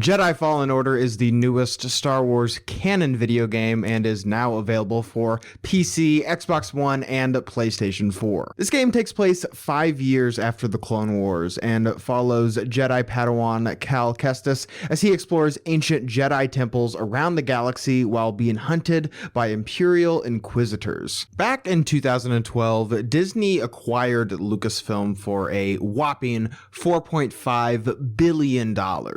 Jedi Fallen Order is the newest Star Wars canon video game and is now available for PC, Xbox One, and PlayStation 4. This game takes place 5 years after the Clone Wars and follows Jedi Padawan Cal Kestis as he explores ancient Jedi temples around the galaxy while being hunted by Imperial Inquisitors. Back in 2012, Disney acquired Lucasfilm for a whopping $4.5 billion.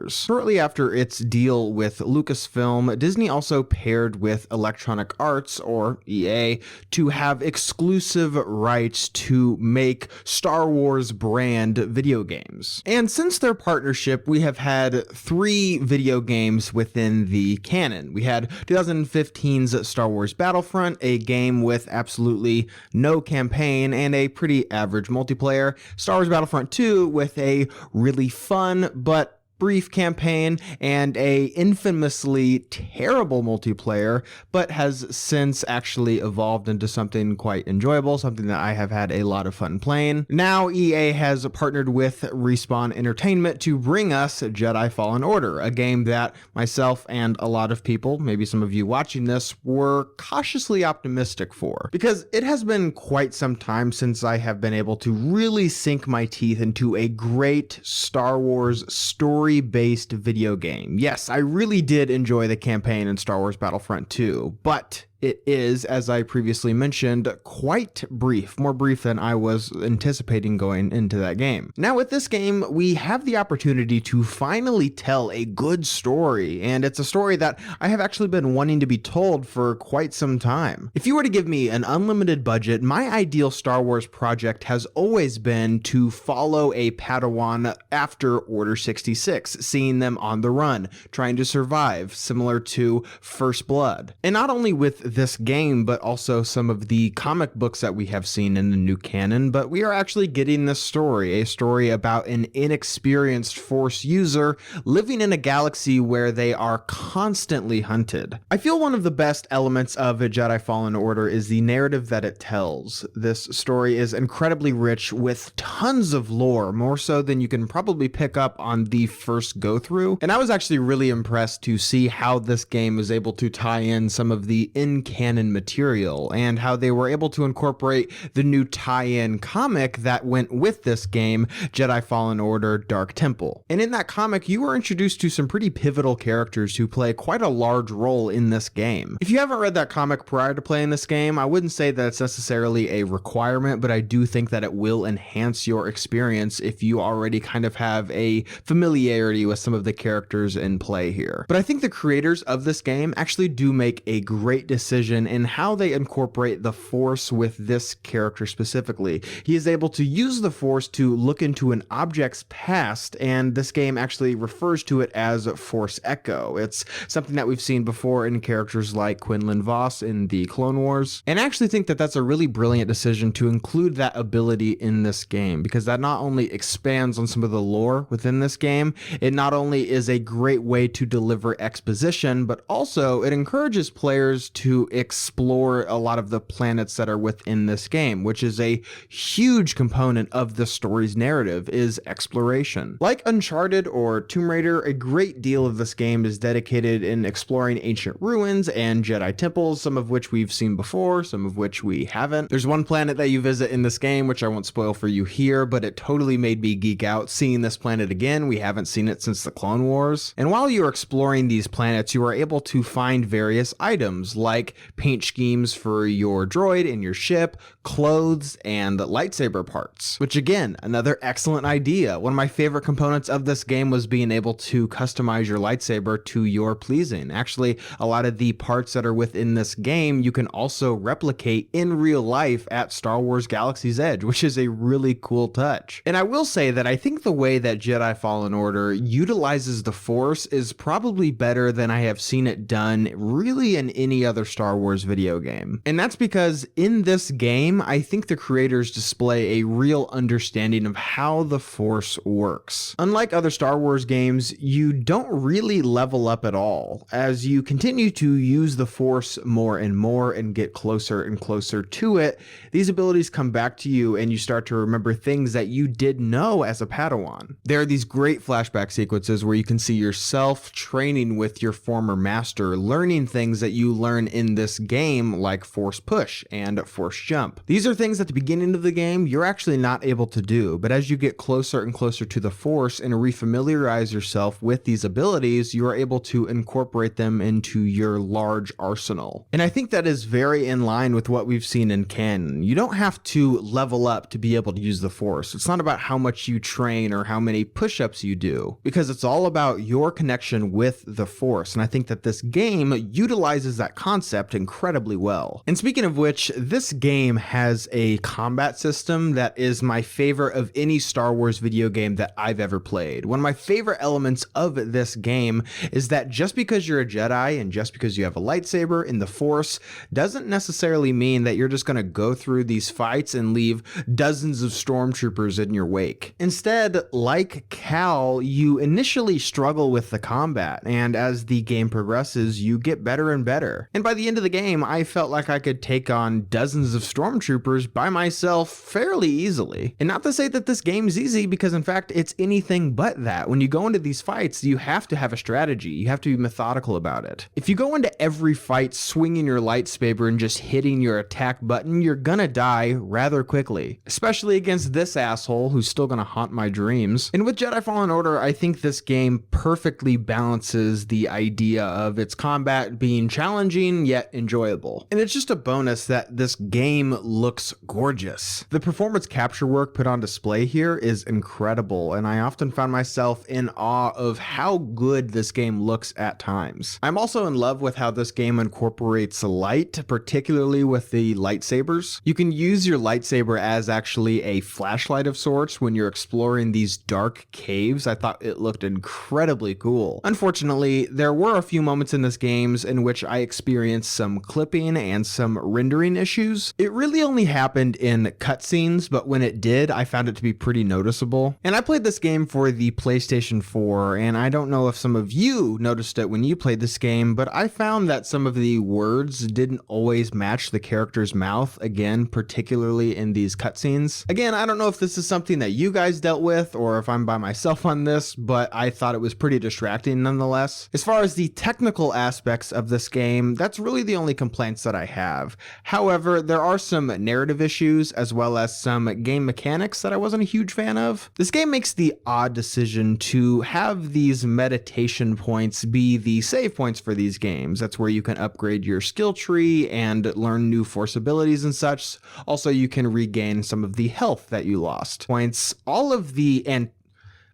Shortly after its deal with Lucasfilm, Disney also paired with Electronic Arts, or EA, to have exclusive rights to make Star Wars brand video games. And since their partnership, we have had 3 video games within the canon. We had 2015's Star Wars Battlefront, a game with absolutely no campaign and a pretty average multiplayer. Star Wars Battlefront 2 with a really fun but brief campaign and a infamously terrible multiplayer, but has since actually evolved into something quite enjoyable, something that I have had a lot of fun playing. Now EA has partnered with Respawn Entertainment to bring us Jedi Fallen Order, a game that myself and a lot of people, maybe some of you watching this, were cautiously optimistic for, because it has been quite some time since I have been able to really sink my teeth into a great Star Wars story-based video game. Yes, I really did enjoy the campaign in Star Wars Battlefront 2, but it is, as I previously mentioned, quite brief, more brief than I was anticipating going into that game. Now with this game, we have the opportunity to finally tell a good story, and it's a story that I have actually been wanting to be told for quite some time. If you were to give me an unlimited budget, my ideal Star Wars project has always been to follow a Padawan after Order 66, seeing them on the run, trying to survive, similar to First Blood. And not only with this game, but also some of the comic books that we have seen in the new canon, but we are actually getting this story, a story about an inexperienced Force user living in a galaxy where they are constantly hunted. I feel one of the best elements of a Jedi Fallen Order is the narrative that it tells. This story is incredibly rich with tons of lore, more so than you can probably pick up on the first go through, and I was actually really impressed to see how this game was able to tie in some of the in-canon material and how they were able to incorporate the new tie-in comic that went with this game, Jedi Fallen Order Dark Temple. And in that comic, you were introduced to some pretty pivotal characters who play quite a large role in this game. If you haven't read that comic prior to playing this game, I wouldn't say that it's necessarily a requirement, but I do think that it will enhance your experience if you already kind of have a familiarity with some of the characters in play here. But I think the creators of this game actually do make a great decision in how they incorporate the Force with this character specifically. He is able to use the Force to look into an object's past, and this game actually refers to it as Force Echo. It's something that we've seen before in characters like Quinlan Vos in the Clone Wars, and I actually think that that's a really brilliant decision to include that ability in this game, because that not only expands on some of the lore within this game, it not only is a great way to deliver exposition, but also it encourages players to explore a lot of the planets that are within this game, which is a huge component of the story's narrative, is exploration. Like Uncharted or Tomb Raider, a great deal of this game is dedicated in exploring ancient ruins and Jedi temples, some of which we've seen before, some of which we haven't. There's one planet that you visit in this game, which I won't spoil for you here, but it totally made me geek out seeing this planet again. We haven't seen it since the Clone Wars. And while you're exploring these planets, you are able to find various items like paint schemes for your droid and your ship, clothes, and lightsaber parts, which again, another excellent idea. One of my favorite components of this game was being able to customize your lightsaber to your pleasing. Actually, a lot of the parts that are within this game you can also replicate in real life at Star Wars Galaxy's Edge, which is a really cool touch. And I will say that I think the way that Jedi Fallen Order utilizes the Force is probably better than I have seen it done really in any other Star Wars video game. And that's because in this game, I think the creators display a real understanding of how the Force works. Unlike other Star Wars games, you don't really level up at all. As you continue to use the Force more and more and get closer and closer to it, these abilities come back to you and you start to remember things that you did know as a Padawan. There are these great flashback sequences where you can see yourself training with your former master, learning things that you learn in this game like Force Push and Force Jump. These are things at the beginning of the game you're actually not able to do, but as you get closer and closer to the Force and refamiliarize yourself with these abilities, you are able to incorporate them into your large arsenal. And I think that is very in line with what we've seen in canon. You don't have to level up to be able to use the Force. It's not about how much you train or how many push-ups you do, because it's all about your connection with the Force. And I think that this game utilizes that concept incredibly well. And speaking of which, this game has a combat system that is my favorite of any Star Wars video game that I've ever played. One of my favorite elements of this game is that just because you're a Jedi and just because you have a lightsaber in the Force doesn't necessarily mean that you're just going to go through these fights and leave dozens of stormtroopers in your wake. Instead, like Cal, you initially struggle with the combat, and as the game progresses, you get better and better. And by the end of the game, I felt like I could take on dozens of stormtroopers by myself fairly easily. And not to say that this game is easy, because in fact, it's anything but that. When you go into these fights, you have to have a strategy. You have to be methodical about it. If you go into every fight swinging your lightsaber and just hitting your attack button, you're gonna die rather quickly, especially against this asshole who's still gonna haunt my dreams. And with Jedi Fallen Order, I think this game perfectly balances the idea of its combat being challenging yet enjoyable. And it's just a bonus that this game looks gorgeous. The performance capture work put on display here is incredible, and I often found myself in awe of how good this game looks at times. I'm also in love with how this game incorporates light, particularly with the lightsabers. You can use your lightsaber as actually a flashlight of sorts when you're exploring these dark caves. I thought it looked incredibly cool. Unfortunately, there were a few moments in this game in which I experienced some clipping and some rendering issues. It really only happened in cutscenes, but when it did, I found it to be pretty noticeable. And I played this game for the PlayStation 4, and I don't know if some of you noticed it when you played this game, but I found that some of the words didn't always match the character's mouth, again, particularly in these cutscenes. Again, I don't know if this is something that you guys dealt with or if I'm by myself on this, but I thought it was pretty distracting nonetheless. As far as the technical aspects of this game, that's really the only complaints that I have. However, there are some narrative issues as well as some game mechanics that I wasn't a huge fan of. This game makes the odd decision to have these meditation points be the save points for these games. That's where you can upgrade your skill tree and learn new Force abilities and such. Also, you can regain some of the health that you lost.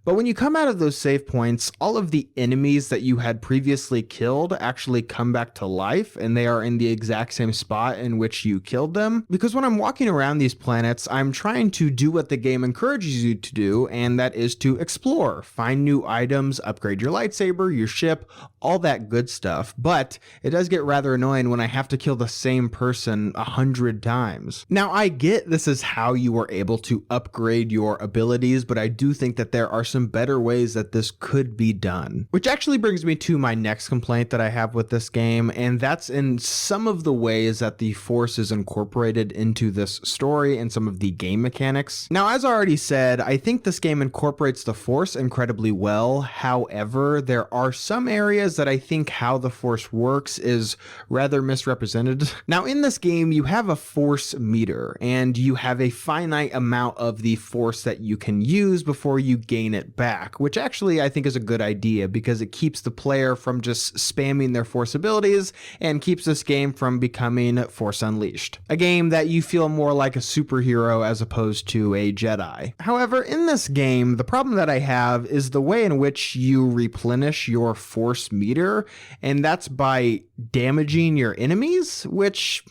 But when you come out of those save points, all of the enemies that you had previously killed actually come back to life, and they are in the exact same spot in which you killed them. Because when I'm walking around these planets, I'm trying to do what the game encourages you to do, and that is to explore, find new items, upgrade your lightsaber, your ship, all that good stuff. But it does get rather annoying when I have to kill the same person 100 times. Now, I get this is how you are able to upgrade your abilities, but I do think that there are some better ways that this could be done. Which actually brings me to my next complaint that I have with this game, and that's in some of the ways that the Force is incorporated into this story and some of the game mechanics. Now, as I already said, I think this game incorporates the Force incredibly well. However, there are some areas that I think how the Force works is rather misrepresented. Now, in this game, you have a Force meter, and you have a finite amount of the Force that you can use before you gain it back, which actually I think is a good idea because it keeps the player from just spamming their Force abilities and keeps this game from becoming Force Unleashed, a game that you feel more like a superhero as opposed to a Jedi. However, in this game, the problem that I have is the way in which you replenish your Force meter, and that's by damaging your enemies, which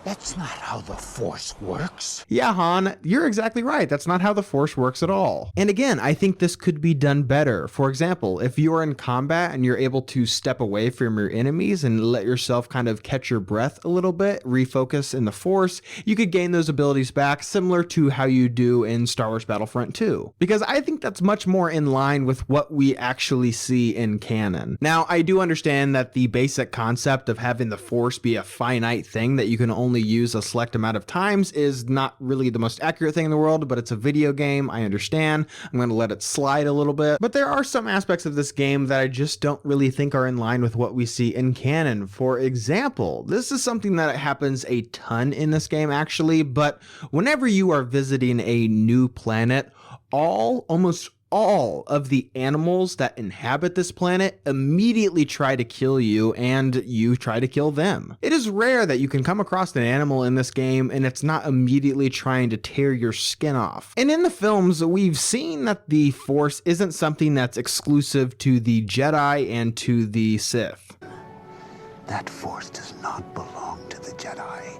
That's not how the Force works. Yeah, Han, you're exactly right. That's not how the Force works at all. And again, I think this could be done better. For example, if you're in combat and you're able to step away from your enemies and let yourself kind of catch your breath a little bit, refocus in the Force, you could gain those abilities back, similar to how you do in Star Wars Battlefront 2. Because I think that's much more in line with what we actually see in canon. Now, I do understand that the basic concept of having the Force be a finite thing that you can only use a select amount of times is not really the most accurate thing in the world, but it's a video game. I understand. I'm going to let it slide a little bit. But there are some aspects of this game that I just don't really think are in line with what we see in canon. For example, this is something that happens a ton in this game actually, but whenever you are visiting a new planet, almost all of the animals that inhabit this planet immediately try to kill you, and you try to kill them. It is rare that you can come across an animal in this game and it's not immediately trying to tear your skin off. And in the films, we've seen that the Force isn't something that's exclusive to the Jedi and to the Sith. That Force does not belong to the Jedi.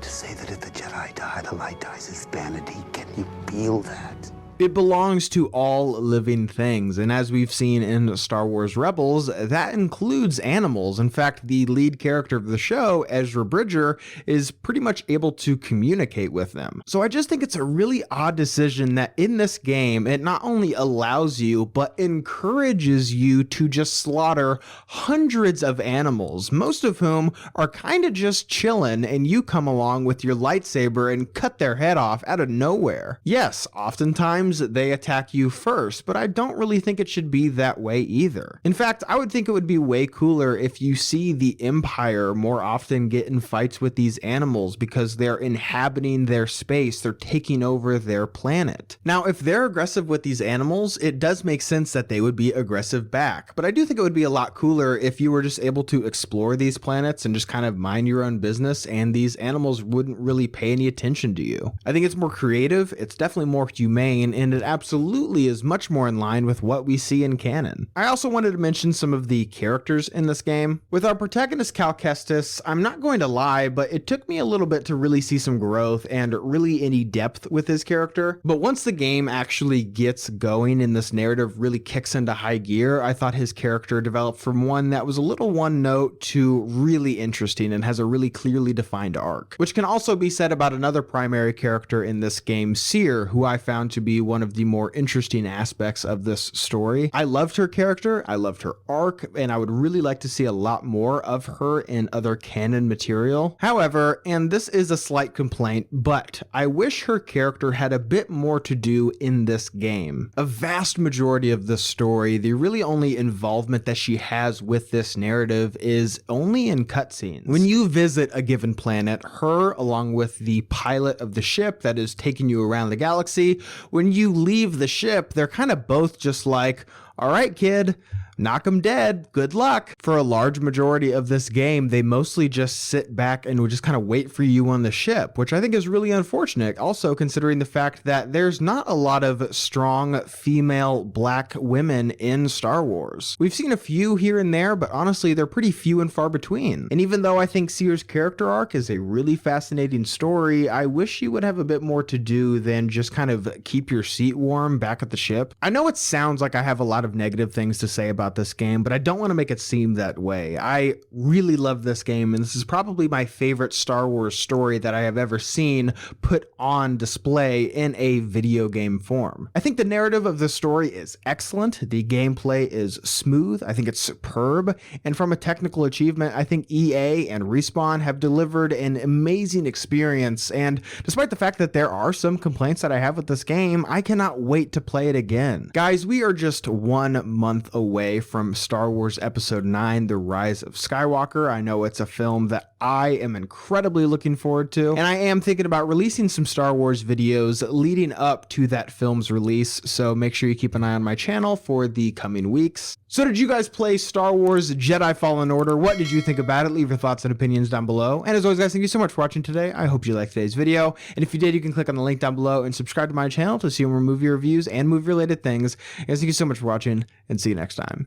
To say that if the Jedi die, the light dies is vanity. Can you feel that? It belongs to all living things, and as we've seen in Star Wars Rebels, that includes animals. In fact, the lead character of the show, Ezra Bridger, is pretty much able to communicate with them. So I just think it's a really odd decision that in this game, it not only allows you, but encourages you to just slaughter hundreds of animals, most of whom are kind of just chilling, and you come along with your lightsaber and cut their head off out of nowhere. Yes, oftentimes they attack you first, but I don't really think it should be that way either. In fact, I would think it would be way cooler if you see the Empire more often get in fights with these animals because they're inhabiting their space, they're taking over their planet. Now, if they're aggressive with these animals, it does make sense that they would be aggressive back, but I do think it would be a lot cooler if you were just able to explore these planets and just kind of mind your own business and these animals wouldn't really pay any attention to you. I think it's more creative, it's definitely more humane, and it absolutely is much more in line with what we see in canon. I also wanted to mention some of the characters in this game. With our protagonist Cal Kestis, I'm not going to lie, but it took me a little bit to really see some growth and really any depth with his character. But once the game actually gets going and this narrative really kicks into high gear, I thought his character developed from one that was a little one note to really interesting and has a really clearly defined arc. Which can also be said about another primary character in this game, Seer, who I found to be one of the more interesting aspects of this story. I loved her character, I loved her arc, and I would really like to see a lot more of her in other canon material. However, and this is a slight complaint, but I wish her character had a bit more to do in this game. A vast majority of the story, the really only involvement that she has with this narrative is only in cutscenes. When you visit a given planet, her, along with the pilot of the ship that is taking you around the galaxy, when you leave the ship, they're kind of both just like, all right, kid, knock 'em dead, good luck. For a large majority of this game, they mostly just sit back and would just kind of wait for you on the ship, which I think is really unfortunate. Also, considering the fact that there's not a lot of strong female black women in Star Wars. We've seen a few here and there, but honestly, they're pretty few and far between. And even though I think Seer's character arc is a really fascinating story, I wish she would have a bit more to do than just kind of keep your seat warm back at the ship. I know it sounds like I have a lot of negative things to say about this game, but I don't want to make it seem that way. I really love this game, and this is probably my favorite Star Wars story that I have ever seen put on display in a video game form. I think the narrative of the story is excellent. The gameplay is smooth. I think it's superb. And from a technical achievement, I think EA and Respawn have delivered an amazing experience. And despite the fact that there are some complaints that I have with this game, I cannot wait to play it again. Guys, we are just 1 month away from Star Wars Episode 9, The Rise of Skywalker. I know it's a film that I am incredibly looking forward to, and I am thinking about releasing some Star Wars videos leading up to that film's release, so make sure you keep an eye on my channel for the coming weeks. So did you guys play Star Wars Jedi Fallen Order? What did you think about it? Leave your thoughts and opinions down below. And as always, guys, thank you so much for watching today. I hope you liked today's video. And if you did, you can click on the link down below and subscribe to my channel to see more movie reviews and movie-related things. Guys, thank you so much for watching, and see you next time.